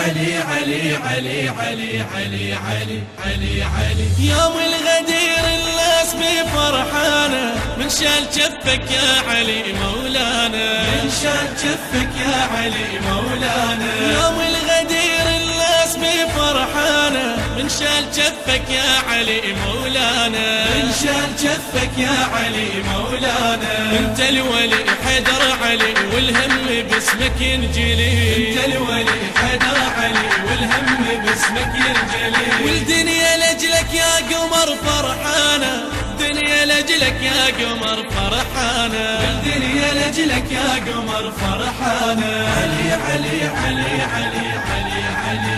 علي علي علي علي علي علي علي علي. يوم الغدير الناس بفرحانة، من شال جفك يا علي مولانا، من شال جفك يا علي مولانا. يوم الغدير الناس بفرحانة، من شال جفك يا علي مولانا، من شال جفك يا علي مولانا. انت الولي حيدر علي والهم باسمك ينجلي، انت الولي حيدر علي والهم باسمك ينجلي. والدنيا لاجلك يا قمر فرحانة، الدنيا لاجلك يا قمر فرحانة، الدنيا لاجلك يا قمر فرحانة. علي علي علي علي علي علي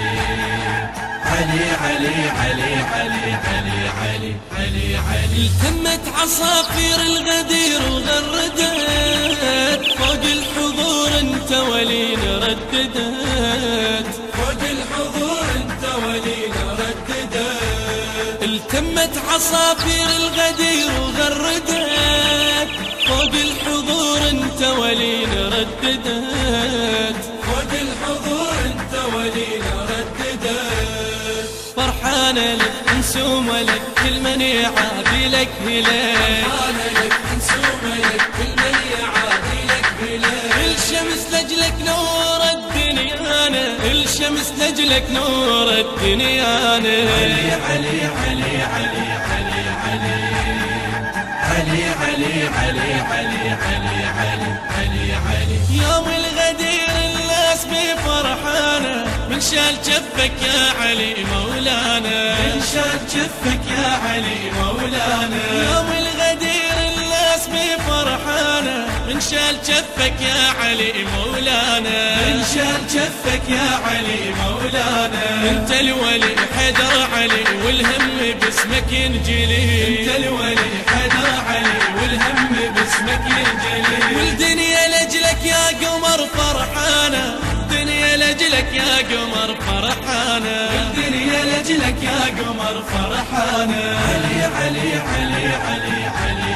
علي علي علي علي علي علي علي علي. التمت عصافير الغدير وغردت، فوق الحضور انت ولينا رددت، فوق الحضور انت ولينا رددت. التمت عصافير الغدير وغردت، فوق الحضور انت ولينا رددت، فوق الحضور انت ولينا رددت. فرحانة لك نسوم لك كل من يعادي لك هلال، فرحانة لك نسوم لك كل من يعادي لك هلال. الشمس لجلك نور الدنيانا، الشمس لجلك نور الدنيانا. علي علي علي علي علي علي علي علي علي علي علي علي علي علي. يوم الغدير الناس بفرحانة، من شال جفك يا علي مولانا، من شال جفك يا علي مولانا. يوم الغدير الناس بفرحانة، من شال جفك يا علي مولانا، من شال جفك يا علي مولانا. انت الولي حيدر علي والهم باسمك ينجلي، انت الولي حيدر علي والهم باسمك ينجلي. والدنيا لاجلك يا قمر فرحانة، الدنيا لاجلك يا قمر فرحانة، الدنيا لاجلك يا قمر فرحانة. علي علي علي علي علي